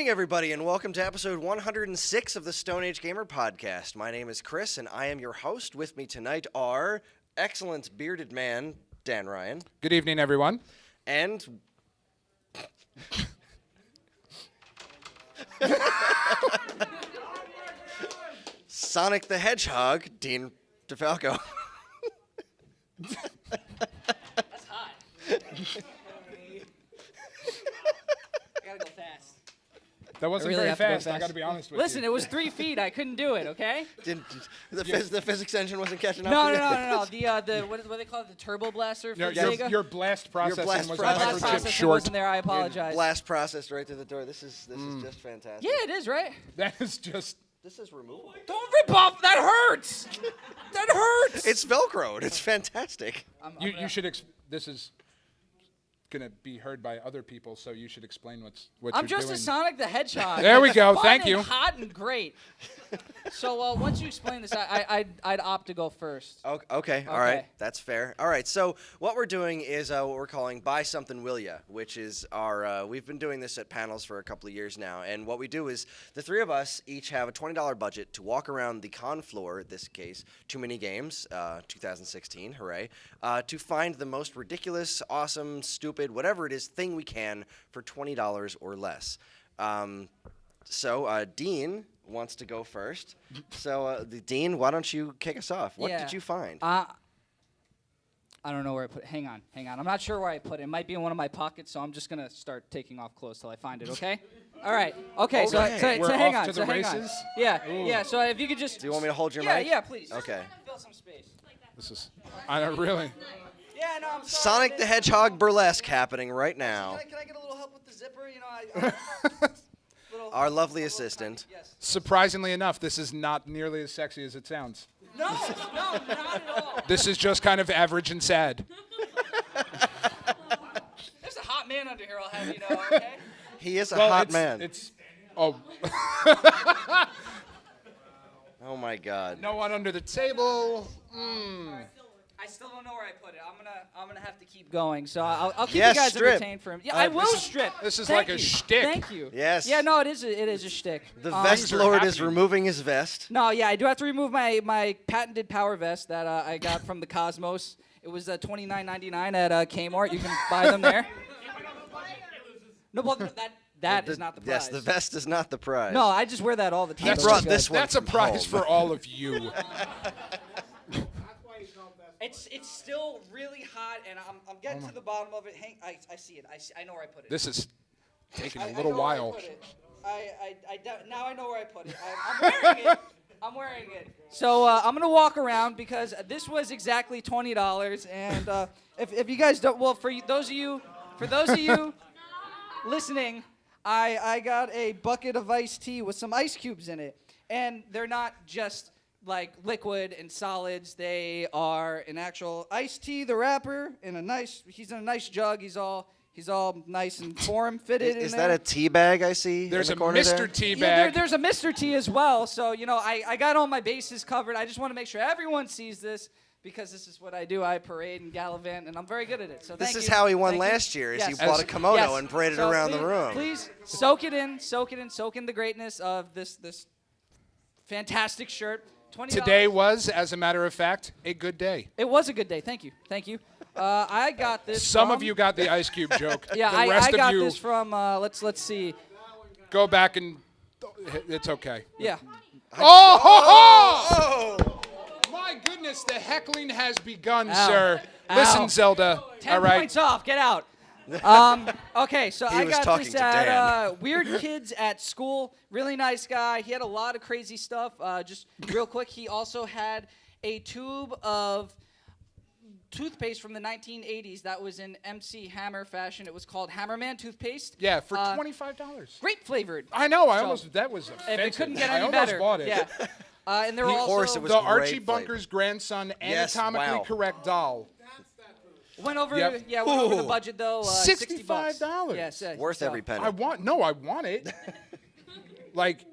everybody, and welcome to episode 106 of the Stone Age Gamer Podcast. My name is Kris, and I am your host. With me tonight are excellent bearded man, Dan Ryan. Good evening, everyone. And... Sonic the Hedgehog, Dean DeFalco. That's hot. I gotta go fast. That wasn't really very have to go fast, I fast. gotta be honest with Listen, you. it was 3 feet. I couldn't do it, okay? The physics engine wasn't catching up No. to you? The what do they call it? The turbo blaster for No, Sega? your blast processing blast was My processing. blast 100% processing short. wasn't there. I apologize. Blast processed right through the door. This is just fantastic. Yeah, it is, right? That is just... This is removable. Don't rip off. That hurts. That hurts. It's Velcroed. It's fantastic. You should... This is gonna be heard by other people, so you should explain what I'm you're just doing. a Sonic the Hedgehog. There we go. Fun Thank and you. hot and great. So once you explain this, I'd opt to go first. Okay. All right. That's fair. All right. So what we're doing is what we're calling Buy Something Will Ya, which is our, we've been doing this at panels for a couple of years now. And what we do is the three of us each have a $20 budget to walk around the con floor, this case, Too Many Games, 2016, hooray, to find the most ridiculous, awesome, stupid, whatever it is, thing we can for $20 or less. So Dean wants to go first. So, Dean, why don't you kick us off? What did you find? I don't know where I put it. Hang on. I'm not sure where I put it. It might be in one of my pockets, so I'm just going to start taking off clothes till I find it, okay? All right. Okay, so Okay. We're hang off on. to So the hang on. races? Yeah, so if you could just... Do you want me to hold your yeah, mic? Yeah, please. Okay. Fill some space. This is... I don't really... Yeah, no, I'm sorry. Sonic the Hedgehog burlesque happening right now. Can I get a little help with the zipper? You know, Our lovely assistant. Yes. Surprisingly enough, this is not nearly as sexy as it sounds. No, not at all. This is just kind of average and sad. There's a hot man under here, I'll have you know, okay? He is a hot it's, man. It's... Oh... Oh my God. No one under the table. I still don't know where I put it. I'm gonna have to keep going. So I'll keep Yes, you guys strip. entertained for him. Yeah, I will strip. This is Thank like a you. shtick. Thank you. Yes. Yeah, no, it is a shtick. The Um, vest Things are lord is happening. removing his vest. No, yeah, I do have to remove my patented power vest that I got from the Cosmos. It was $29.99 at Kmart. You can buy them there. No, well, that is not the prize. Yes, the vest is not the prize. No, I just wear that all the time. He brought It's this good. one That's a from prize home. for all of you. It's still really hot, and I'm getting to the bottom of it. I see it. I know where I put it. This is taking a I little know where I while. put it. Now I know where I put it. I'm wearing it. I'm wearing it. So I'm gonna walk around because this was exactly $20. And if you guys don't, well, for those of you listening, I got a bucket of iced tea with some ice cubes in it, and they're not just like liquid and solids. They are an actual iced tea. The wrapper he's in a nice jug. He's all nice and form fitted. Is in that there. a tea bag I see? There's in a the corner Mr. there? T Yeah, bag. there's a Mr. T as well. So, you know, I got all my bases covered. I just want to make sure everyone sees this because this is what I do. I parade and gallivant, and I'm very good at it. So This thank is you. how he won Thank you. last year. Is Yes. he bought a kimono Yes. and paraded So around the room. Please soak it in the greatness of this fantastic shirt. $20. Today was, as a matter of fact, a good day. It was a good day. Thank you. I got this. Some of from- you got the ice cube joke. Yeah, the rest I got of you this from. Let's see. go back and it's okay. Yeah. Oh, ho, ho! Oh! My goodness, the heckling has begun, Ow. sir. Ow. Listen, Zelda. 10 all right. points off. Get out. Okay, so He I was got talking this to at Dan. Weird Kids at School. Really nice guy. He had a lot of crazy stuff. Just real quick, he also had a tube of toothpaste from the 1980s that was in MC Hammer fashion. It was called Hammerman toothpaste. Yeah, for $25. Grape flavored. I know. So, That was offensive. If it couldn't get I any almost better. bought it. Yeah. And there were Of course also it was The great Archie flavor. Bunker's grandson, Yes, anatomically wow. correct doll. went over. Yep. Yeah, went over the Ooh. budget though. $60. $65. Yes. Worth so- every penny. I want it. Like,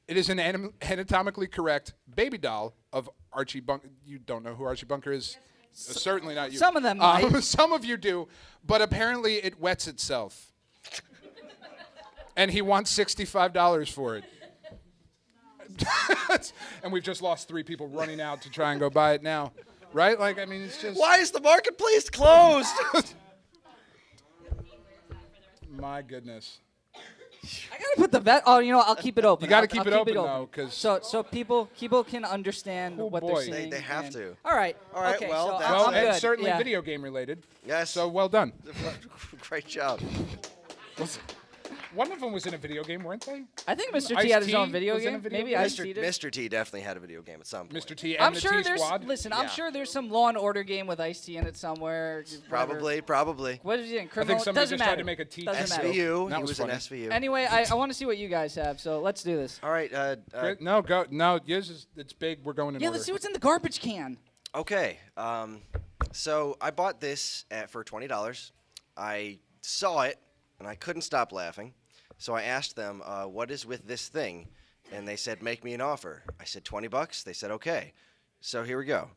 it is an anatomically correct baby doll of Archie Bunker. You don't know who Archie Bunker is? Certainly not you. Some of them might. Some of you do, but apparently it wets itself. and he wants $65 for it. And we've just lost 3 people running out to try and go buy it now. Right? Like, I mean, it's just... Why is the marketplace closed? My goodness. I gotta put the vet. Oh, you know, I'll keep it open. You gotta I'll keep it open, though, 'cause- so people can understand Oh, what boy. they're seeing. They have and- to. All right. All right, Okay, well, so that's- Well, I'm and good. certainly yeah. video game related. Yes. So well done. Great job. One of them was in a video game, weren't they? I think Mr. T had his Ice-T own video was in a game. video Maybe game? Ice-T did. Mr. T definitely had a video game at some point. Mr. T and I'm the sure T there's. Squad. Listen, Yeah. I'm sure there's some Law and Order game with Ice-T in it somewhere. whatever. Probably. What is he in? I Criminal? think somebody Doesn't just tried matter. to make a T. Doesn't matter. SVU. That He was was in funny. SVU. Anyway, I want to see what you guys have. So let's do this. All right. No, go. No, yours is. It's big. We're going in Yeah, order. let's see what's in the garbage can. Okay. So I bought this for $20. I saw it and I couldn't stop laughing. So I asked them, "What is with this thing?" And they said, "Make me an offer." I said, $20. They said, "Okay." So here we go.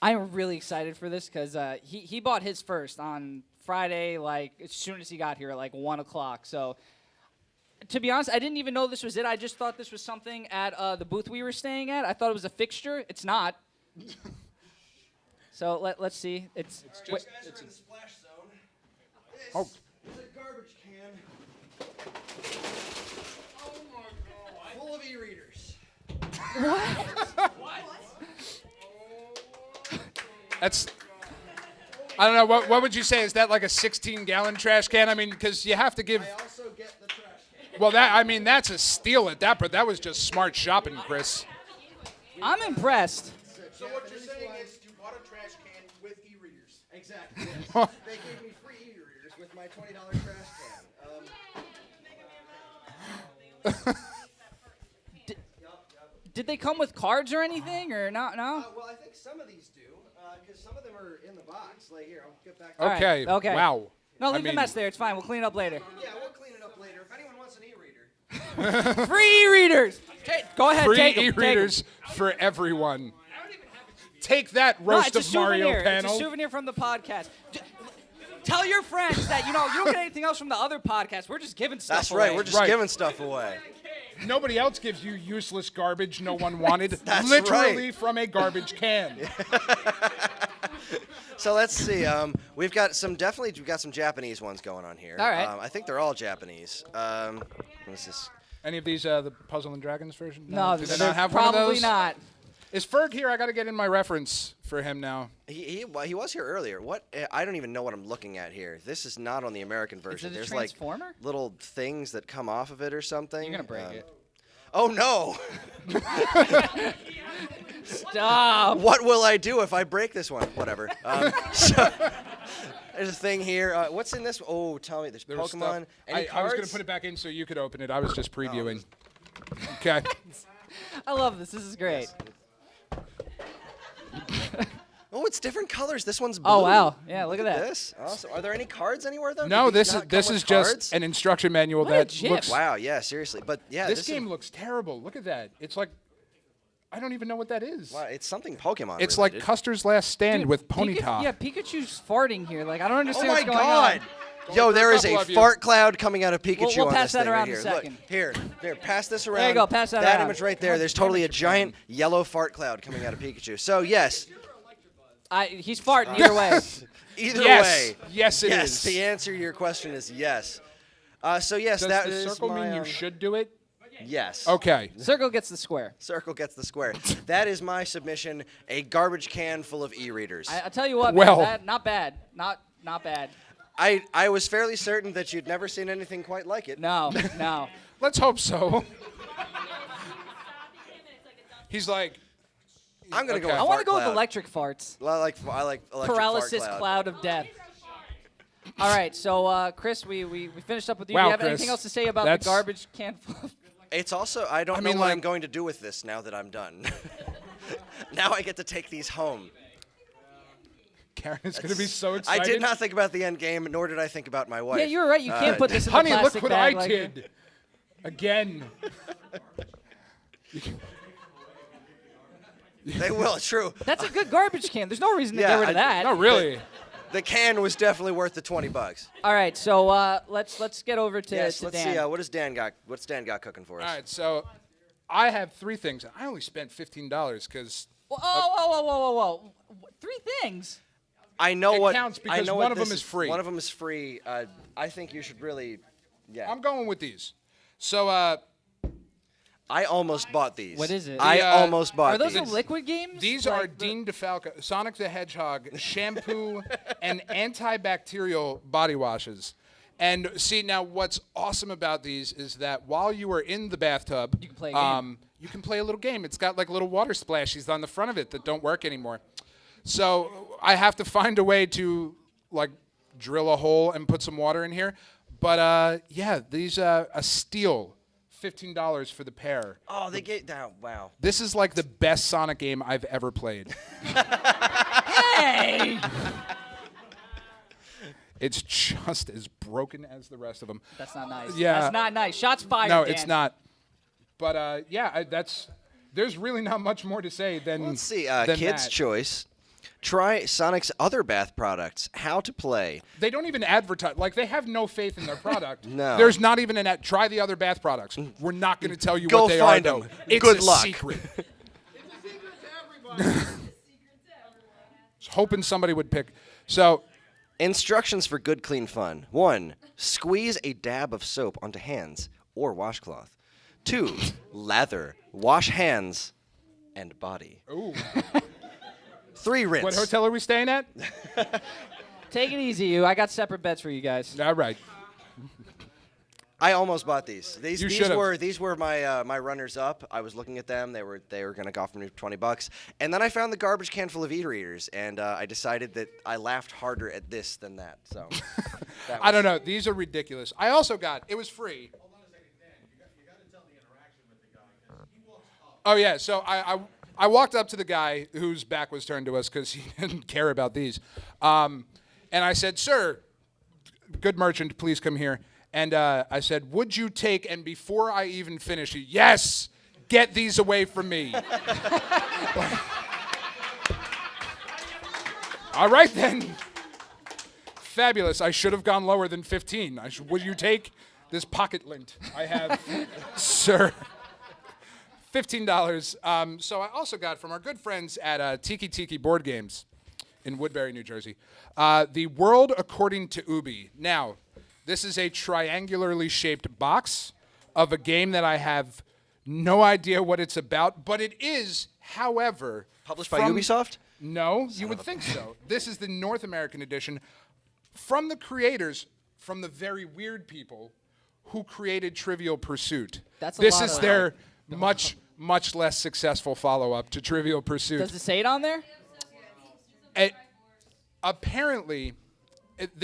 I'm really excited for this because he bought his first on Friday, like as soon as he got here at like 1 o'clock. So to be honest, I didn't even know this was it. I just thought this was something at the booth we were staying at. I thought it was a fixture. It's not. So let's see. It's just- Guys are in the splash zone. This Oh. is a garbage can. Oh my God. Full of e-readers. That's. I don't know. What would you say? Is that like a 16-gallon trash can? I mean, because you have to give. I also get the trash can. Well, that's a steal at that. But that was just smart shopping, Chris. I'm impressed. So what you're saying is you bought a trash can with e-readers. Exactly. Yes. They gave me free e-readers with my $20 trash can. Did they come with cards or anything or not? No. Well, I think some of these do, because some of them are in the box. Like here, I'll get back. All right, Okay. okay. Wow. No, I leave the mean- mess there. It's fine. We'll clean it up later. Yeah, we'll clean it up later. If anyone wants an e-reader. Free e-readers. Go ahead, Free take 'em, take 'em. e-readers for everyone. Take that, No, roast it's a of Mario souvenir. panel. It's a souvenir from the podcast. Tell your friends that you don't get anything else from the other podcast. We're just giving stuff That's away. right. We're just Right. giving stuff away. Nobody else gives you useless garbage no one wanted. That's Literally right. from a garbage can. So let's see. We've got some Japanese ones going on here. All right. I think they're all Japanese. What's this? Any of these the Puzzle and Dragons version? No, Do they they're not have one of probably those? not. Is Ferg here? I got to get in my reference for him now. He was here earlier. What? I don't even know what I'm looking at here. This is not on the American version. it a There's transformer? like little things that come off of it or something. You're gonna break it. Oh no! Stop. What will I do if I break this one? Whatever. So, there's a thing here. What's in this? Oh, tell me. There's There was Pokemon. stuff. Any I was going cards? to put it back in so you could open it. I was just previewing. Okay. I love this. This is great. Oh, it's different colors. This one's blue. Oh wow. Yeah, look at that. This. Awesome. Are there any cards anywhere though? No, Do these this is not come this with is just cards? an instruction manual What a that gif. looks. Wow. Yeah. Seriously. But yeah, This is- game looks terrible. Look at that. It's like I don't even know what that is. Wow, it's something Pokemon. It's like related. Custer's Last Stand Dude, with Ponyta. Yeah, Pikachu's farting here. Like I don't Oh understand my what's going God! on. Yo, there is couple a of you. fart cloud coming out of Pikachu We'll on pass this that thing around right in here. a Look, second. here, pass this around. There you go, pass that That around. image right there. There's totally a giant yellow fart cloud coming out of Pikachu. So yes, He's farting either way. either Yes. way, Yes, it yes. is. The answer to your question is yes. So yes, Does that the is circle my, mean you should do it? Yes. Okay. Circle gets the square. Circle gets the square. That is my submission. A garbage can full of e-readers. I tell you what, Well- man, that, not bad. Not bad. I was fairly certain that you'd never seen anything quite like it. No, no. Let's hope so. He's like, I'm gonna go. Okay. With I want to fart go with cloud. electric farts. I like electric Paralysis fart cloud of death. All right, so Chris, we finished up with you. Wow, Do you have Chris. anything else to say about That's- the garbage can full of It's also I don't know mean, what like- I'm going to do with this now that I'm done. Now I get to take these home. Karen is going to be so excited. I did not think about the end game, nor did I think about my wife. Yeah, you're right. You can't put this in Honey, the look plastic what bag I like did. Again. They will. True. That's a good garbage can. There's no reason to Yeah, get rid of I- that. No, really. the can was definitely worth the $20. All right, so let's get over to, Yes, to let's Dan. see what's Dan got cooking for us. All right, so I have 3 things. I only spent $15 because Whoa. 3 things? I know It what counts because I know one what of them this is free. One of them is free. I think you should really. Yeah. I'm going with these. So I almost bought these. What is it? I The, almost bought Are those these. the liquid games? these are Dean DeFalco, Sonic the Hedgehog shampoo and antibacterial body washes. And see, now what's awesome about these is that while you are in the bathtub, You can play a game. you can play a little game. It's got like little water splashies on the front of it that don't work anymore. So I have to find a way to like drill a hole and put some water in here. But yeah, these a steal, $15 for the pair. Oh, they get down. Wow. This is like the best Sonic game I've ever played. Hey! It's just as broken as the rest of them. That's not nice. Yeah. That's not nice. Shots fired, No, Dan. it's not. But yeah, there's really not much more to say than Let's see. than Kids' that. choice. Try Sonic's other bath products. How to play. They don't even advertise. Like, they have no faith in their product. No. There's not even an ad. Try the other bath products. We're not going to tell you Go what they find are, though. them. It's Good a luck. secret. Hoping somebody would pick. So, Instructions for good, clean fun. 1. Squeeze a dab of soap onto hands or washcloth. 2. Lather. Wash hands and body. ooh, 3. Rinse. what hotel are we staying at? Take it easy, you. I got separate bets for you guys. All right. I almost bought these. These You should've. these were my my runners up. I was looking at them. They were going to offer me $20, and then I found the garbage can full of e-readers, and I decided that I laughed harder at this than that. So that I don't was- know. These are ridiculous. I also got, it was free. Oh, yeah. So I walked up to the guy whose back was turned to us because he didn't care about these. And I said, "Sir, good merchant, please come here." And I said, "Would you take," and before I even finished, "Yes, get these away from me." All right, then. Fabulous. I should have gone lower than 15. Would you take this pocket lint I have, sir? $15. So I also got from our good friends at Tiki Tiki Board Games in Woodbury, New Jersey, The World According to Ubi. Now, this is a triangularly shaped box of a game that I have no idea what it's about, but it is, however... Published by Ubisoft? No, you would think so. This is the North American edition from the creators, from the very weird people who created Trivial Pursuit. That's a this lot is of- their much less successful follow-up to Trivial Pursuit. Does it say it on there? Apparently,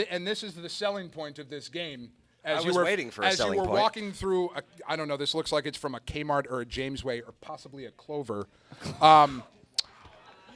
and this is the selling point of this game. As I you was were, waiting for a as selling you were point. walking through, I don't know, this looks like it's from a Kmart or a Jamesway or possibly a Clover.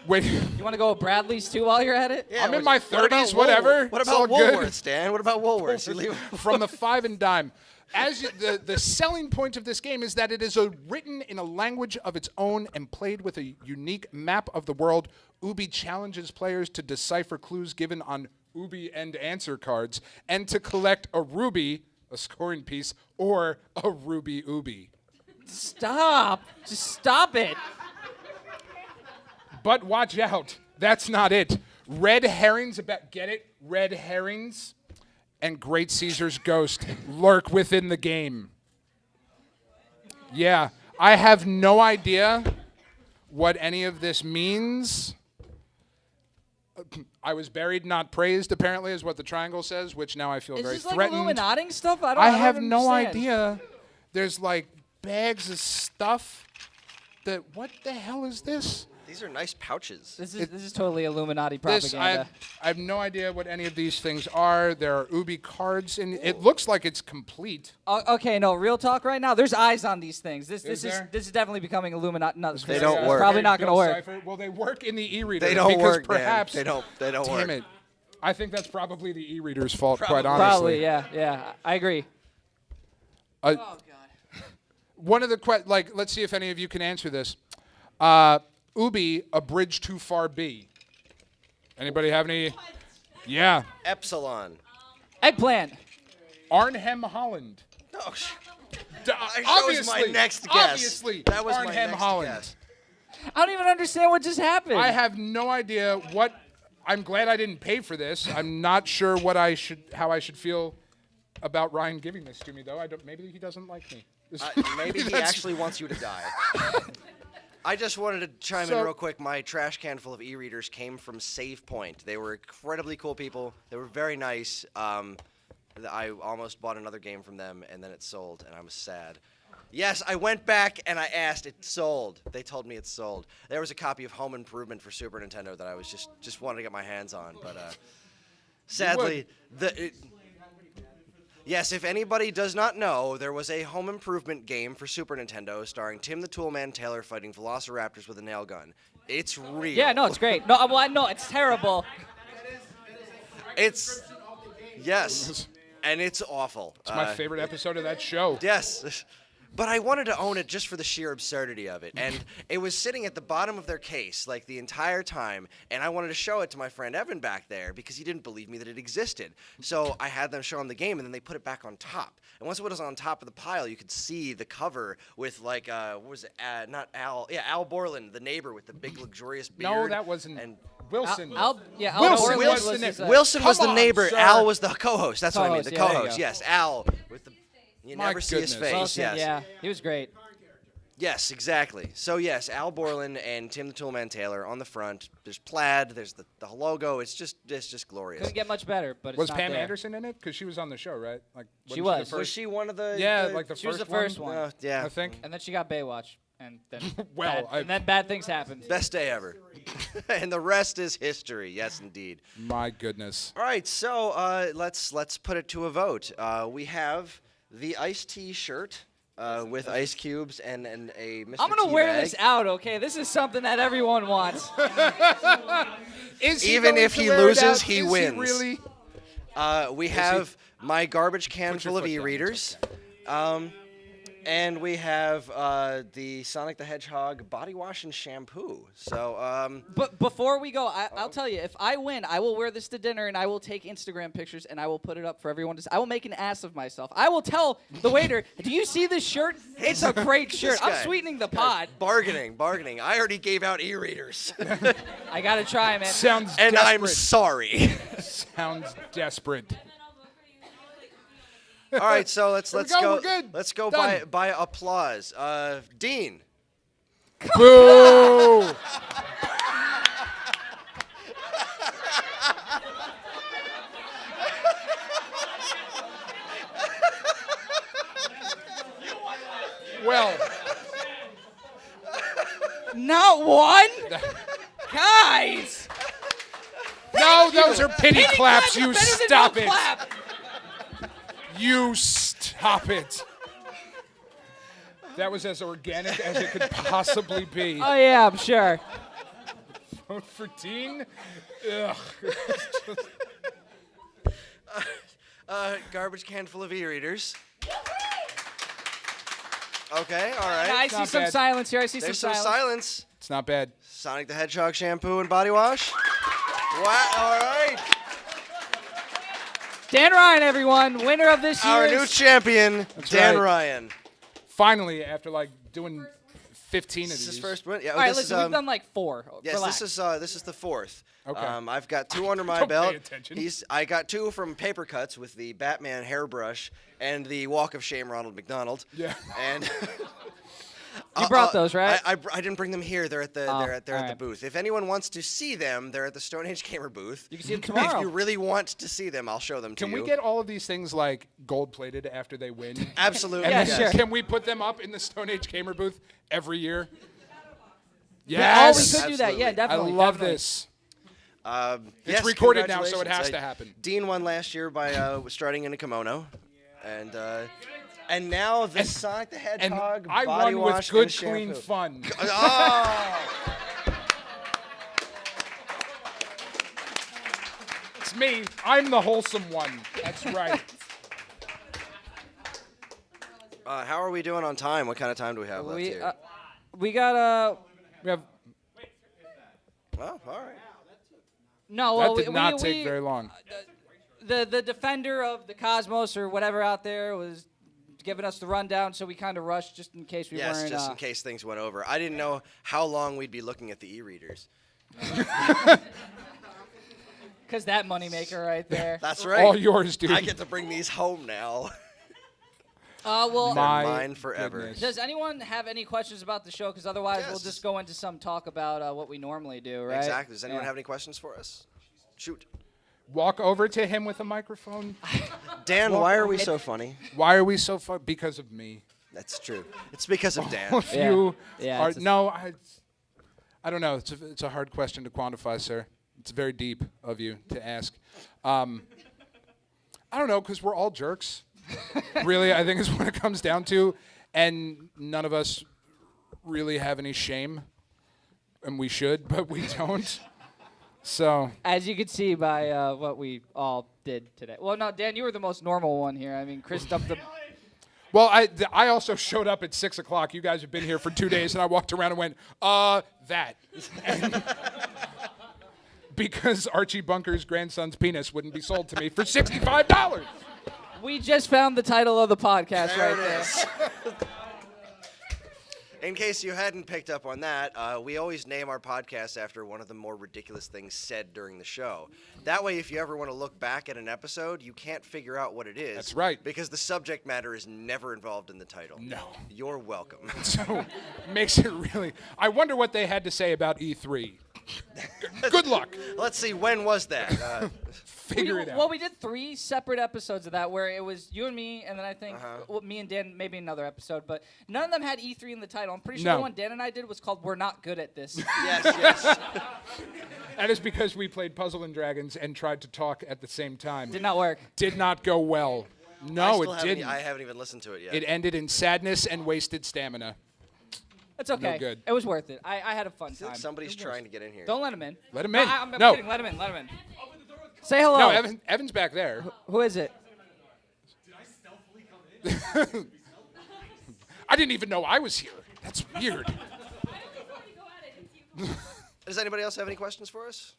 Wait, You want to go with Bradley's too while you're at it? Yeah, I'm in what- my what about 30s, whatever. What It's all about good. Woolworths, Dan? What about Woolworths? You leave- from the 5 and dime. The selling point of this game is that it is written in a language of its own and played with a unique map of the world. Ubi challenges players to decipher clues given on Ubi and answer cards and to collect a ruby, a scoring piece, or a ruby Ubi. Stop. Just stop it. But watch out. That's not it. Red herrings get it? Red herrings and Great Caesar's ghost lurk within the game. Yeah, I have no idea what any of this means. I was buried, not praised, apparently, is what the triangle says, which now I feel Is very this like threatened. Illuminati stuff? I don't have no understand. idea. There's like bags of stuff that, what the hell is this? These are nice pouches. This is totally Illuminati This, propaganda. I have no idea what any of these things are. There are Ubi cards, and it looks like it's complete. Okay, no, real talk right now. There's eyes on these things. This Is there? is definitely becoming Illuminati. No, They don't work. Probably not going to work. Cipher. Well, they work in the e-reader. They don't because work, Dan. perhaps, They don't work. Damn it. I think that's probably the e-reader's fault, quite Probably, honestly. yeah. I agree. Oh God. One of the let's see if any of you can answer this. Ubi, a bridge too far B. Anybody have any? Yeah. Epsilon. Eggplant. Arnhem, Holland. Oh, Obviously, that was my next guess. Obviously, That was my Arnhem, next Holland. guess. I don't even understand what just happened. I have no idea what. I'm glad I didn't pay for this. I'm not sure how I should feel about Ryan giving this to me, though. Maybe he doesn't like me. Maybe he actually wants you to die. I just wanted to chime in real quick. My trash can full of e-readers came from Save Point. They were incredibly cool people. They were very nice. I almost bought another game from them, and then it sold, and I was sad. Yes, I went back and I asked. It sold. They told me it sold. There was a copy of Home Improvement for Super Nintendo that I was just wanted to get my hands on, but sadly, yes, if anybody does not know, there was a Home Improvement game for Super Nintendo starring Tim the Toolman Taylor fighting velociraptors with a nail gun. It's real. Yeah, no, it's great. No, well, no, it's terrible. It's yes, and it's awful. It's my favorite episode of that show. Yes. But I wanted to own it just for the sheer absurdity of it. And it was sitting at the bottom of their case like the entire time. And I wanted to show it to my friend Evan back there because he didn't believe me that it existed. So I had them show him the game, and then they put it back on top. And once it was on top of the pile, you could see the cover with like, what was it? Not Al. Yeah, Al Borland, the neighbor with the big luxurious beard. No, that wasn't. And Wilson. Al Wilson Borland was the his, neighbor. Wilson was Come the on, neighbor. sir. Al was the co-host. That's what I mean. The Co-host, yeah, there you co-host. go. Yes, Al with the. You My never see his goodness. face. Wilson, Yes. yeah, he was great. Yes, exactly. So yes, Al Borland and Tim the Toolman Taylor on the front. There's plaid. There's the logo. It's just glorious. Couldn't get much better, but it's Was not Pam there. Anderson in it? Because she was on the show, right? Like She wasn't was. the Was first- she one of the? Yeah, like the She was first the first one. one. Yeah. I think. And then she got Baywatch, and then Well, and then bad things happened. Best day ever. And the rest is history. Yes, indeed. My goodness. All right, so let's put it to a vote. We have the iced tea shirt with ice cubes and a Mr. I'm gonna Tea wear bag. this out, okay? This is something that everyone wants. Is he Even going if to he wear it loses, out? he Is wins. Really? We have my garbage can Put your full of foot down, e-readers. And we have the Sonic the Hedgehog body wash and shampoo. So, But before we go, I'll tell you, if I win, I will wear this to dinner, and I will take Instagram pictures, and I will put it up for everyone to see. I will make an ass of myself. I will tell the waiter, do you see this shirt? It's a great shirt. I'm guy. sweetening the pot. bargaining. I already gave out e-readers. I got to try, man. Sounds And I'm desperate. sorry. Sounds desperate. All right, so let's Here we go. go, we're good. Let's go Done. by applause. Dean. Boo! Well, Not one? Guys! no, those are pity claps. Are You better than stop no it. clap. You stop it. That was as organic as it could possibly be. Oh, yeah, I'm sure. Vote for Dean? Ugh. Garbage can full of e-readers. Okay, all right. I see Not some bad. silence here. I see There's some some silence. silence. It's not bad. Sonic the Hedgehog shampoo and body wash. Wow, all right. Dan Ryan, everyone, winner of this Our new year's. champion, Dan right. Ryan. Finally, after like doing 15 of This these. is first win. Yeah, All right, this listen, is, we've done like 4. Yes, Relax. this is the fourth. Okay. I've got 2 under my Don't pay belt. attention. I got 2 from Paper Cuts with the Batman hairbrush and the Walk of Shame Ronald McDonald. Yeah. And You brought those, right? I didn't bring them here. They're at the Oh, they're at the alright. booth. If anyone wants to see them, they're at the Stone Age Gamer booth. You can see them If tomorrow. you really want to see them, I'll show them to Can you. we get all of these things like gold plated after they win? Absolutely. Yeah, yes. sure. Can we put them up in the Stone Age Gamer booth every year? Yeah, Yes. we could do that. Yeah, Absolutely. I definitely. love definitely. this. Yes, It's recorded now, so it congratulations. has to happen. Dean won last year by starting in a kimono, and now the Sonic the And Hedgehog I body won with wash good, and clean shampoo. fun. Oh! It's me. I'm the wholesome one. That's right. How are we doing on time? What kind of time do we have left We, here? we got We have Oh, all right. No, That well, did not take very long. The defender of the cosmos or whatever out there was giving us the rundown, so we kind of rushed just in case we Yes, weren't. just in case things went over. I didn't know how long we'd be looking at the e-readers. Because that moneymaker right there. That's right. All yours, dude. I get to bring these home now. Well, They're My mine forever. goodness. does anyone have any questions about the show? Because otherwise, we'll Yes. just go into some talk about what we normally do, right? Exactly. Does anyone Yeah. have any questions for us? Shoot. Walk over to him with a microphone. Dan, why are we so funny? Why are we so fun? Because of me. That's true. It's because of Dan. If you Yeah, are, it's a- no, I don't know. It's a hard question to quantify, sir. It's very deep of you to ask. I don't know, because we're all jerks. Really, I think is what it comes down to. And none of us really have any shame. And we should, but we don't. So, As you can see by what we all did today. Well, no, Dan, you were the most normal one here. I mean, Chris dumped the. well, I also showed up at 6 o'clock. You guys have been here for 2 days, and I walked around and went, that. Because Archie Bunker's grandson's penis wouldn't be sold to me for $65. We just found the title of the podcast There right it there. is. In case you hadn't picked up on that, we always name our podcast after one of the more ridiculous things said during the show. That way, if you ever want to look back at an episode, you can't figure out what it is. That's right. Because the subject matter is never involved in the title. No. You're welcome. So, makes it really. I wonder what they had to say about E3. Good luck. Let's see, when was that? Figure it out. Well, we did 3 separate episodes of that where it was you and me, and then I think me and Dan, maybe another episode, but none of them had E3 in the title. I'm pretty sure No. the one Dan and I did was called We're Not Good at This. yes. That is because we played Puzzle and Dragons and tried to talk at the same time. Did not work. Did not go well. I No, still it haven't- didn't. I haven't even listened to it yet. It ended in sadness and wasted stamina. It's okay. good. It was worth it. I had a fun I feel time. like somebody's trying to get in here. Don't let him in. Let him in. I'm No. kidding. Let him in. Let him in. Say hello. No, Evan's back there. Who is it? I didn't even know I was here. That's weird. Does anybody else have any questions for us?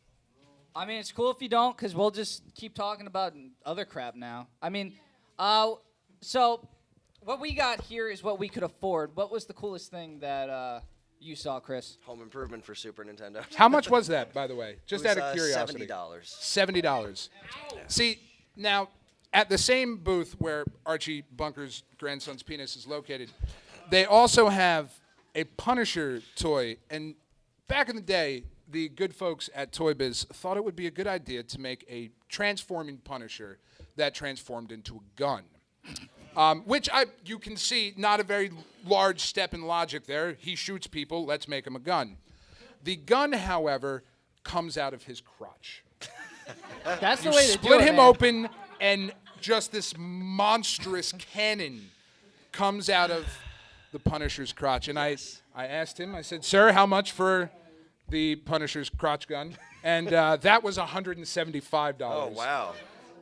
I mean, it's cool if you don't, because we'll just keep talking about other crap now. I mean, so what we got here is what we could afford. What was the coolest thing that you saw, Chris? Home Improvement for Super Nintendo. How much was that, by the way? Just It was, out of curiosity. $70. $70. See, now, at the same booth where Archie Bunker's grandson's penis is located, they also have a Punisher toy. And back in the day, the good folks at Toy Biz thought it would be a good idea to make a transforming Punisher that transformed into a gun. Which you can see, not a very large step in logic there. He shoots people, let's make him a gun. The gun, however, comes out of his crotch. That's the way to do Split it, him man. open, and just this monstrous cannon comes out of the Punisher's crotch. And I asked him, I said, sir, how much for the Punisher's crotch gun? And that was $175. Oh, wow.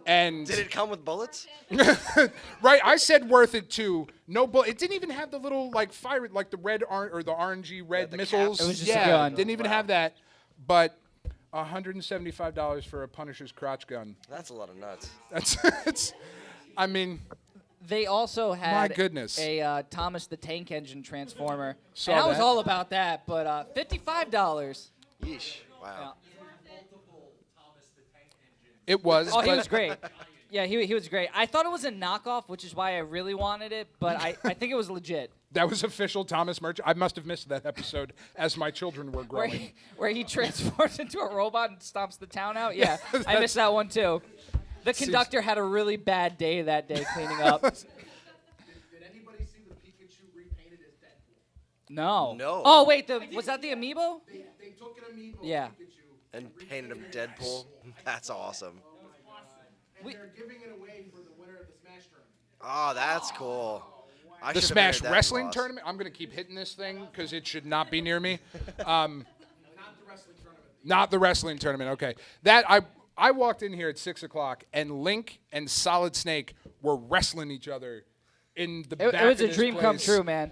And Did it come with bullets? right, I said worth it too. No bullet. It didn't even have the little fire, like the red or the orangey red the missiles. cap. It was just a gun. Didn't even have that. But $175 for a Punisher's crotch gun. That's a lot of nuts. It's. I mean, They also had goodness. a Thomas the Tank Engine transformer. Saw and I was that. all about that, but $55. Yeesh. Wow. it was. Oh, he but was great. Yeah, he was great. I thought it was a knockoff, which is why I really wanted it, but I think it was legit. That was official Thomas merch. I must have missed that episode as my children were Where growing. where he transforms into a robot and stomps the town out. Yeah, I missed that one too. The conductor had a really bad day that day cleaning up. Did anybody see the Pikachu repainted as Deadpool? No. No. Oh wait, was that the amiibo? They took an amiibo Yeah. of Pikachu, And painted him Deadpool. That's awesome. and We- they're giving it away for the winner of the Smash tournament. Oh, that's cool. I The should have Smash entered that and Wrestling lost. Tournament. I'm going to keep hitting this thing because it should not be near me. Not the wrestling tournament. Not the wrestling tournament. Okay. That I walked in here at 6 o'clock, and Link and Solid Snake were wrestling each other in the back It was of a this dream come place. true, man.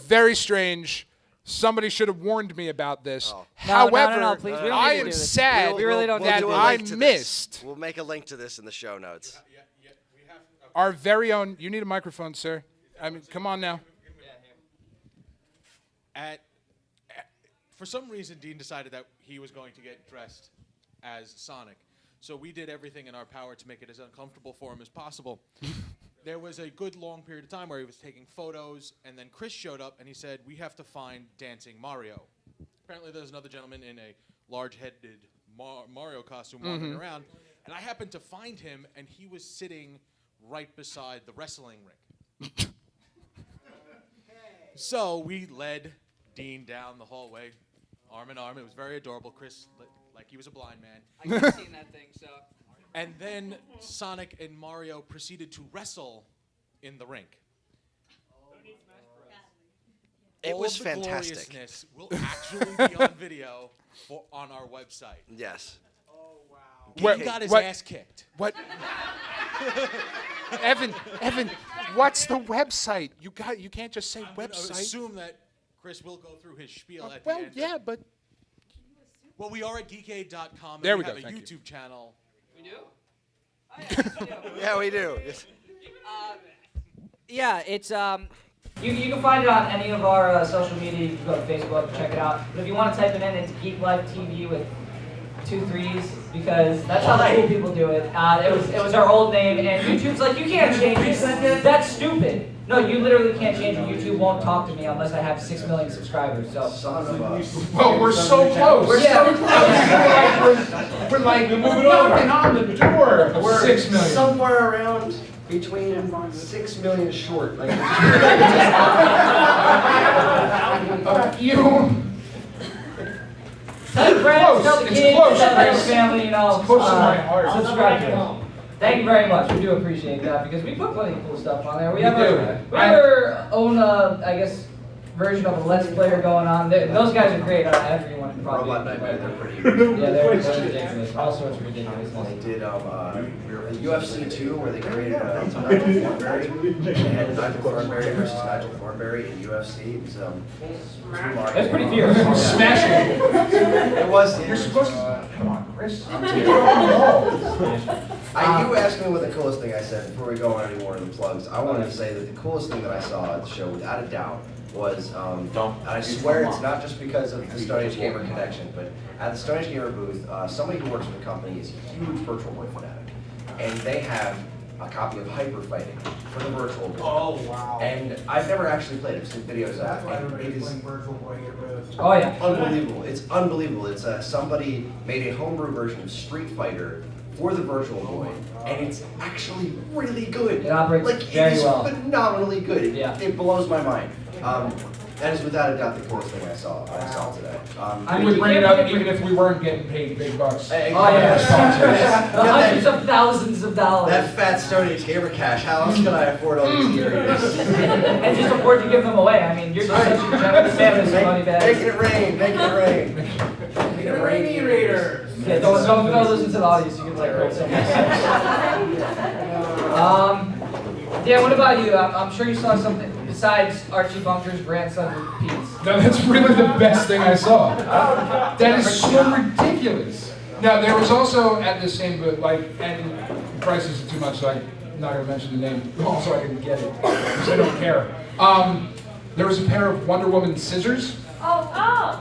Very strange. Somebody should have warned me about this. Oh. However, no, please, we don't I need to am do this. sad We really don't that need to do I link to this. missed We'll make a link to this in the show notes. our very own. You need a microphone, sir. I mean, come on now. For some reason, Dean decided that he was going to get dressed as Sonic. So we did everything in our power to make it as uncomfortable for him as possible. There was a good long period of time where he was taking photos, and then Kris showed up and he said, "We have to find dancing Mario." Apparently there's another gentleman in a large-headed Mario costume wandering around, and I happened to find him, and he was sitting right beside the wrestling ring. So we led Dean down the hallway, arm in arm. It was very adorable. Kris, like he was a blind man. I haven't seen that thing, so. And then Sonic and Mario proceeded to wrestle in the rink. It All was the fantastic. gloriousness will actually be on video on our website. Yes. He What- got his what- ass kicked. What? Evan, what's the website? You can't just say I'm gonna website. assume that Kris will go through his spiel at the Well, end. yeah, but Well, we are at geekade.com. There and we we go, have a thank you. YouTube channel. We do? Oh, yeah, we do. Yeah, we do. Yeah, it's You can find it on any of our social media. You can go to Facebook, check it out. But if you want to type it in, it's Geek Life TV with 2 3s because that's how the cool people do it. It was our old name, and YouTube's like, you can't change it. That's stupid. No, you literally can't change it. YouTube won't talk to me unless I have 6 million subscribers. So. well, we're so close. We're so close. We're like knocking on the door of 6 million. Somewhere around between 6 million short. Like, You. Tell your friends, Close. tell the It's kids, close, tell your Kris. family, It's close to my heart. subscribe to us. Thank you very much. We do appreciate that because we put plenty of cool stuff on there. We have do. our own, I guess, version of a Let's Player going on. Those guys are great. Everyone can probably. Robot Nightmare, they're pretty. Yeah, they're ridiculous. All sorts of ridiculousness. They did UFC 2 where they created Nigel Thornberry. They had Nigel Thornberry versus Nigel Thornberry in UFC. It was That's pretty fierce. Smashing. It was. You're supposed to. Come on, Kris. You asked me what the coolest thing I said before we go on any more of the plugs. I wanted to say that the coolest thing that I saw at the show, without a doubt, was, and I swear it's not just because of the Stone Age Gamer connection, but at the Stone Age Gamer booth, somebody who works for the company is a huge Virtual Boy fanatic, and they have a copy of Hyper Fighting for the Virtual Boy. Oh, wow. And I've never actually played it. I've seen videos of it, and it is Oh yeah. unbelievable. It's unbelievable. It's somebody made a homebrew version of Street Fighter for the Virtual Boy, and it's actually really good. It operates like, very it is well. phenomenally good. It, Yeah. it blows my mind. That is without a doubt the coolest thing I saw today. We would bring it up even if we weren't getting paid big bucks. Oh yeah. Yeah, Hundreds of thousands of dollars. that fat Stone Age Gamer cash, how else can I afford all these e-readers? And just afford to give them away. I mean, you're just such a generous man with some money bags. Making it rain, making it rain. Making it rain e-readers. Yeah, don't listen to the audience. You can like quote something. Yeah, what about you? I'm sure you saw something besides Archie Bunker's grandson repeats. No, that's really the best thing I saw. That is so ridiculous. Now, there was also at the same booth, and the prices are too much, so I'm not going to mention the name. Also, I didn't get it, because I don't care. There was a pair of Wonder Woman scissors. We almost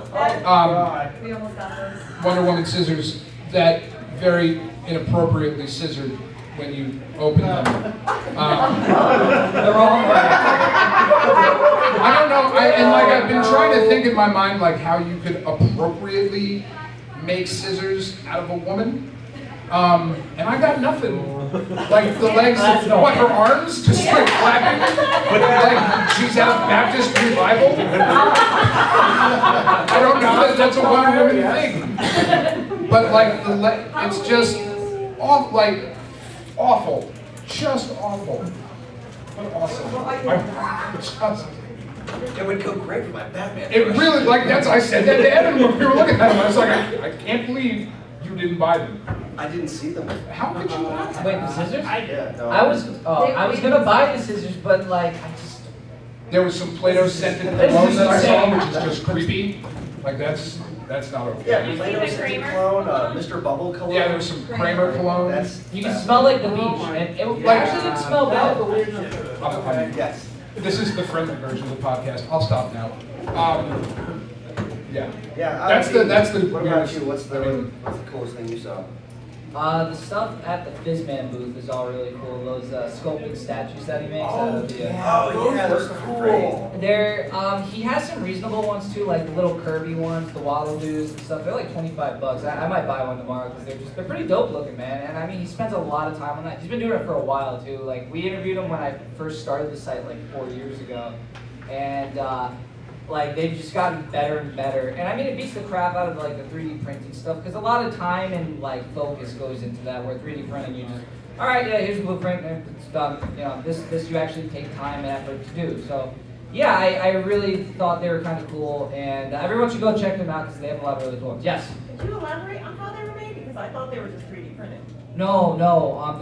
got those. Wonder Woman scissors that very inappropriately scissored when you open them. They're all I don't know, I've been trying to think in my mind like how you could appropriately make scissors out of a woman. And I got nothing. Like the legs, what, her arms just like flapping? Like she's out Baptist revival? I don't know that that's a Wonder Woman thing. But like it's just awful. Just awful. But awesome. It would go great for my Batman. It really, I said that to Evan when we were looking at them. I was like, I can't believe you didn't buy them. I didn't see them. How could you not? Wait, the scissors? Yeah, no. I was gonna buy the scissors, but like There was some Play-Doh-scented cologne that I saw, which is just creepy. Like, that's not okay. Yeah, Play-Doh scented cologne, Mr. Bubble cologne. Yeah, there was some Kramer cologne. You can smell like the beach, and it actually didn't smell bad. Yes. This is the friendly version of the podcast. I'll stop now. Yeah. Yeah. That's the. What about you? What's the coolest thing you saw? The stuff at the Fizzman booth is all really cool. Those sculpted statues that he makes out of the. Oh yeah, those are cool. They're he has some reasonable ones too, like the little Kirby ones, the Wallaboos and stuff. They're like $25. I might buy one tomorrow because they're pretty dope looking, man. And I mean, he spends a lot of time on that. He's been doing it for a while too. Like we interviewed him when I first started the site like 4 years ago, and like they've just gotten better and better. And I mean, it beats the crap out of like the 3D printing stuff because a lot of time and like focus goes into that. Where 3D printing, you just all right, yeah, here's a blueprint, and it's done. You know, this you actually take time and effort to do. So. Yeah, I really thought they were kind of cool, and everyone should go check them out because they have a lot of really cool ones. Yes? Could you elaborate on how they were made? Because I thought they were just 3D printed. No.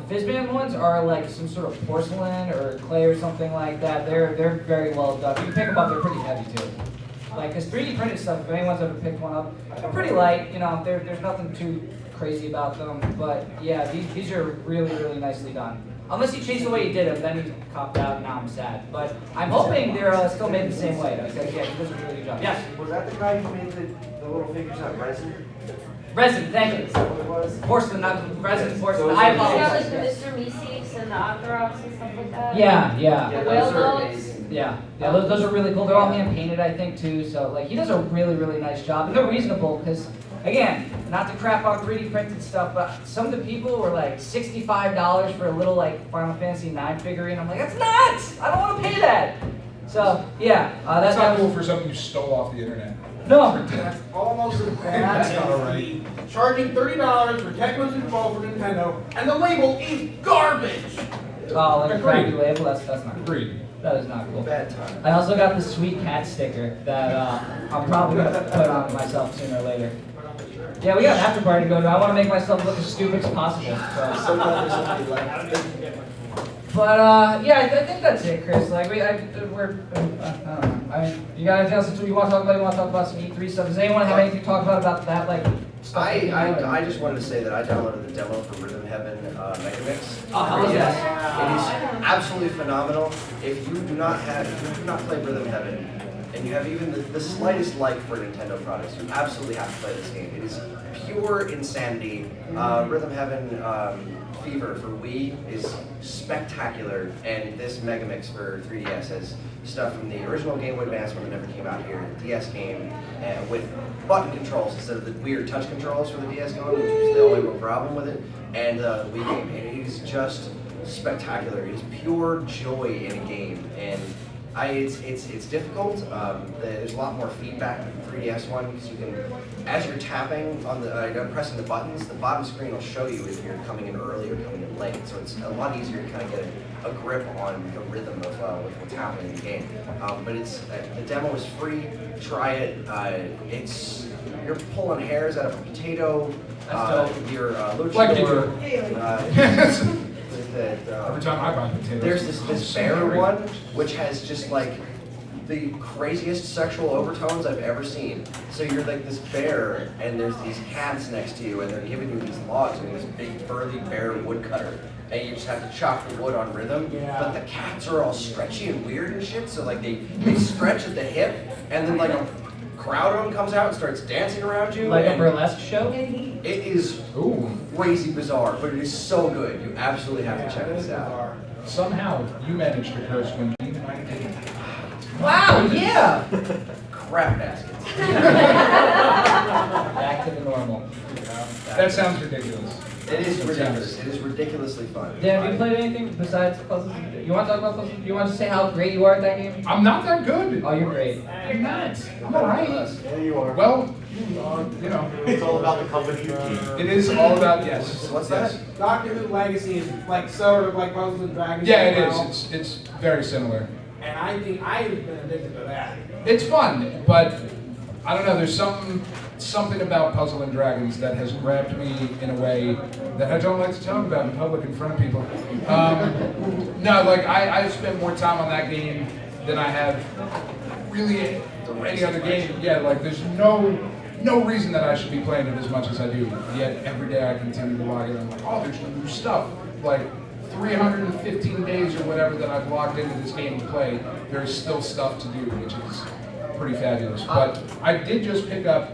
The Fizzman ones are like some sort of porcelain or clay or something like that. They're very well done. You can pick them up, they're pretty heavy too. Like, because 3D printed stuff, if anyone's ever picked one up, they're pretty light, you know, there's nothing too crazy about them. But yeah, these are really, really nicely done. Unless he changed the way he did them, then he copped out, and now I'm sad. But I'm hoping they're still made the same way, because yeah, he does a really good job. Yes? Was that the guy who made the little figures out of resin? Resin, thank you. Is that what it was? Porcelain, not resin, porcelain. So I it's Yeah, apologize. like the Yes. Mr. Meeseeks and the Octoroks and stuff like that. Yeah. Yeah, The those are Willows. amazing. Yeah, those are really cool. They're all hand painted, I think, too. So like, he does a really, really nice job, and they're reasonable because, again, not to crap on 3D printed stuff, but some of the people were like $65 for a little like Final Fantasy IX figurine. I'm like, that's nuts! I don't want to pay that. So yeah, That's that not cool was for something you stole off the internet. no. That's almost as That's bad not as right. charging $30 for Tecmo Super Bowl for Nintendo, and the label is garbage. Oh, like a Agreed. crappy label. That's not cool. Agreed. That is not cool. Bad time. I also got the sweet cat sticker that I'm probably gonna put on myself sooner or later. Yeah, we got an after party to go to. I want to make myself look as stupid as possible. So. So glad there's somebody left. But yeah, I think that's it, Chris. Like we're, I don't know. I mean, you got anything else you want to talk about? You want to talk about some E3 stuff? Does anyone have anything to talk about that, like stuff? that you know? I just wanted to say that I downloaded the demo for Rhythm Heaven Megamix. Oh, how was that? It is absolutely phenomenal. If you do not play Rhythm Heaven, and you have even the slightest like for Nintendo products, you absolutely have to play this game. It is pure insanity. Rhythm Heaven Fever for Wii is spectacular, and this Megamix for 3DS has stuff from the original Game Boy Advance one that never came out here, the DS game, with button controls instead of the weird touch controls for the DS game, which was the only real problem with it, and the Wii game. And it is just spectacular. It is pure joy in a game, and it's difficult. There's a lot more feedback with the 3DS one because you can, as you're tapping on pressing the buttons, the bottom screen will show you if you're coming in early or coming in late. So it's a lot easier to kind of get a grip on the rhythm of with what's happening in the game. But the demo is free. Try it. You're pulling hairs out of a potato. You're Like you luchador. Every time I buy potatoes. There's this bear one, which has just like the craziest sexual overtones I've ever seen. So you're like this bear, and there's these cats next to you, and they're giving you these logs, and this big burly bear woodcutter, and you just have to chop the wood on rhythm. Yeah. But the cats are all stretchy and weird and shit, so like they stretch at the hip, and then like a crowd of them comes out and starts dancing around you. Like a and burlesque show? it is Ooh. crazy bizarre, but it is so good. You absolutely have to check this out. Somehow you managed to curse when Dean and I didn't. Wow, yeah! Crap baskets. Back to the normal. That sounds ridiculous. It is That ridiculous. sounds- It is ridiculously fun. Dan, have you played anything besides puzzles? You want to talk about puzzles? You want to say how great you are at that game? I'm not that good. Oh, you're great. I'm not. I'm alright. Yeah, you are. Well, you know, It's all about the company you keep. it is all about yes. What's yes. that? Doctor Who Legacy is like sort of like Puzzles and Dragons. Yeah, it as well. is. It's very similar. And I think I've been addicted to that. It's fun, but I don't know. There's something about Puzzle and Dragons that has grabbed me in a way that I don't like to talk about in public in front of people. No, like I spent more time on that game than I have really any other game. Yeah, like there's no reason that I should be playing it as much as I do. Yet every day I continue to log in. I'm like, oh, there's new stuff. Like 315 days or whatever that I've logged into this game to play, there's still stuff to do, which is pretty fabulous. But I did just pick up,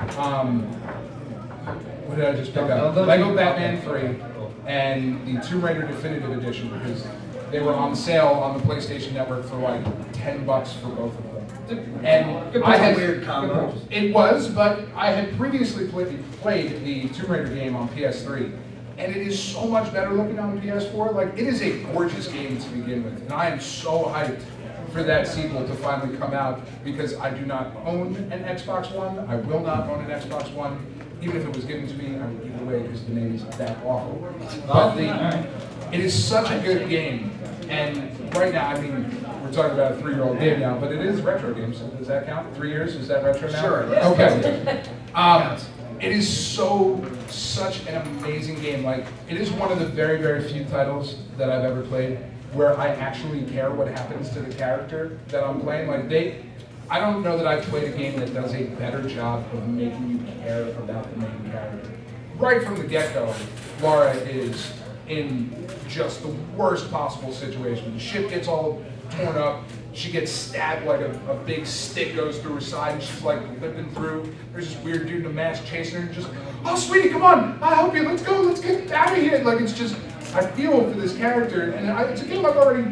what did I just pick up? Lego Batman 3 and the Tomb Raider Definitive Edition, because they were on sale on the PlayStation Network for like $10 for both of them. And I had, weird combo. It was, but I had previously played the Tomb Raider game on PS3, and it is so much better looking on the PS4. Like, it is a gorgeous game to begin with, and I am so hyped for that sequel to finally come out, because I do not own an Xbox One. I will not own an Xbox One. Even if it was given to me, I would give it away because the name is that awful. But it is such a good game, and right now, I mean, we're talking about a 3-year-old game now, but it is a retro game, so does that count? 3 years, is that retro now? Sure. Okay. It is such an amazing game. Like, it is one of the very, very few titles that I've ever played where I actually care what happens to the character that I'm playing. Like, I don't know that I've played a game that does a better job of making you care about the main character. Right from the get-go, Lara is in just the worst possible situation. The ship gets all torn up, she gets stabbed, like a big stick goes through her side, and she's like limping through. There's this weird dude in a mask chasing her, and just, oh sweetie, come on, I'll help you, let's go, let's get out of here. Like, it's just, I feel for this character, and it's a game I've already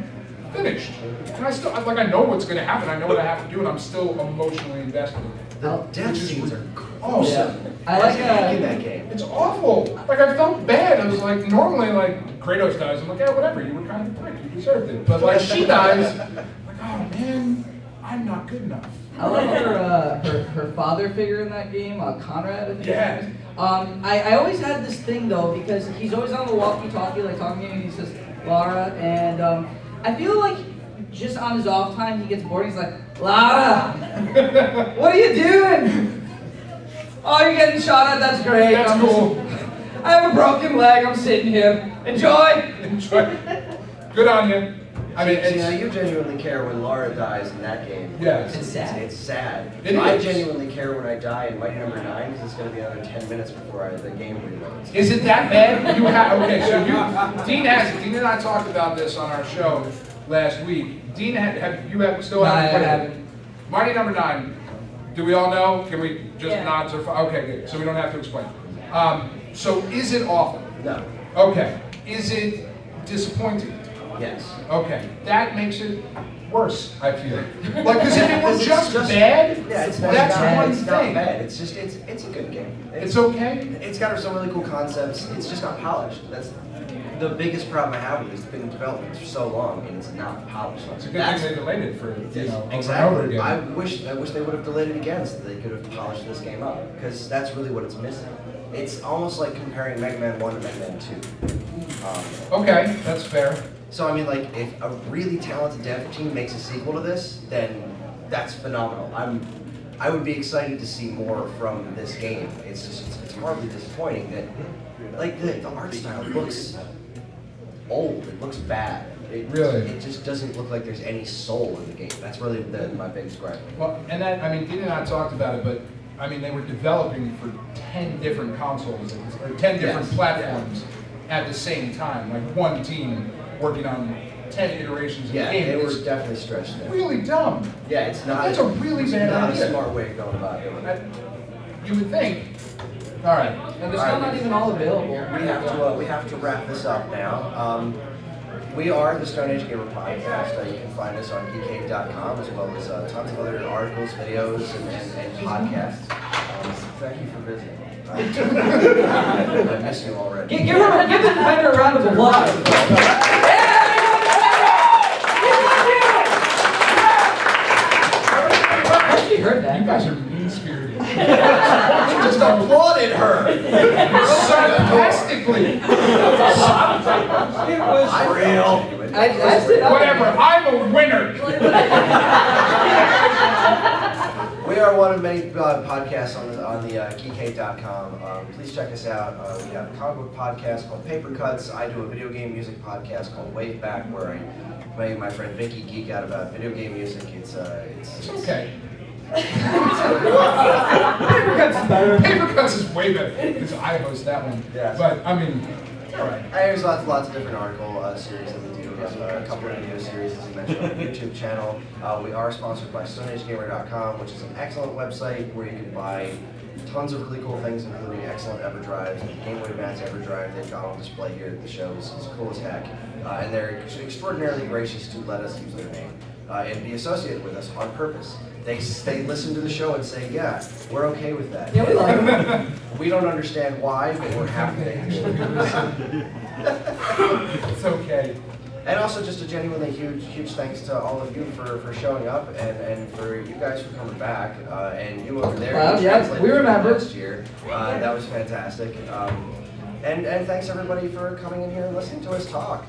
finished. And I still, like, I know what's gonna happen, I know what I have to do, and I'm still emotionally invested. The death scenes are awesome. I like in that game. It's awful. Like, I felt bad. I was like, normally, like, Kratos dies, I'm like, yeah, whatever, you were kind of a prick, you deserved it. But, like, she dies, like, oh, man, I'm not good enough. I like her father figure in that game, Conrad, I think. Yeah. I always had this thing, though, because he's always on the walkie-talkie, like, talking to me, and he says, Lara, and I feel like just on his off time, he gets bored, he's like, Lara, what are you doing? Oh, you're getting shot at, that's great. That's cool. I have a broken leg, I'm sitting here. Enjoy! Enjoy. Good on you. I mean, See, now you genuinely care when Lara dies in that game. Yes. It's sad. It's sad. It I is. genuinely care when I die in Mighty Number 9 because it's going to be another 10 minutes before the game reloads. Is it that bad? You have, okay, so Dean has it. Dean and I talked about this on our show last week. Dean, still haven't played it? Mighty Number 9. Do we all know? Can we just nod? Okay, good. So we don't have to explain. So is it awful? No. Okay. Is it disappointing? Yes. Okay. That makes it worse, I feel. Like, because if it were just bad, yeah, it's that's not, one it's thing. not bad. It's just, it's a good game. It's okay? It's got some really cool concepts. It's just not polished. That's the biggest problem I have with it. It's been in development for so long and it's not polished. It's a good thing they delayed it for, over exactly. and over again. I wish they would have delayed it again so they could have polished this game up, because that's really what it's missing. It's almost like comparing Mega Man 1 to Mega Man 2. Okay, that's fair. So I mean, like, if a really talented dev team makes a sequel to this, then that's phenomenal. I would be excited to see more from this game. It's just, it's horribly disappointing that, like, the art style looks old. It looks bad. It just doesn't look like there's any soul in the game. That's really my biggest gripe. Well, and that, I mean, Dean and I talked about it, but I mean, they were developing for 10 different consoles, or 10 different platforms at the same time. Like, one team working on 10 iterations of the game. They were definitely stretched there. Really dumb. Yeah, it's not. That's a really bad not idea. a smart way of going about doing it. You would think. All right. And they're still not even all available. We have to wrap this up now. We are the Stone Age Gamer Podcast. You can find us on geekade.com as well as tons of other articles, videos, and podcasts. Thank you for visiting. I miss you already. Give the defender a round of applause. You heard that. You guys are mean-spirited. You just applauded her. Sarcastically. It was real. Whatever, I'm a winner. We are one of many podcasts on the geekade.com. Please check us out. We have a comic book podcast called Paper Cuts. I do a video game music podcast called Wave Back, where I made my friend Vicky geek out about video game music. It's okay. Paper Cuts is better. Paper Cuts is way better. Because I host that one. Yeah. But, I mean, all right. There's lots of different article series that we do. We have a couple of video series, as you mentioned, on the YouTube channel. We are sponsored by StoneAgeGamer.com, which is an excellent website where you can buy tons of really cool things, including excellent EverDrives. The Game Boy Advance EverDrive they've got on display here at the show is cool as heck. And they're extraordinarily gracious to let us use their name and be associated with us on purpose. They listen to the show and say, yeah, we're okay with that. Yeah, we like them. We don't understand why, but we're happy they actually do listen. It's okay. And also just a genuinely huge thanks to all of you for showing up and for you guys for coming back. And you over there. Well, you yeah, translated we remember. last year. That was fantastic. And thanks everybody for coming in here and listening to us talk.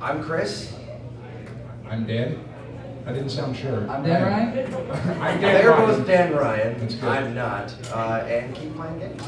I'm Kris. I'm Dan. I didn't sound sure. I'm Dan Ryan. I'm Dan They're Ryan. both Dan Ryan. That's good. I'm not. And keep playing games.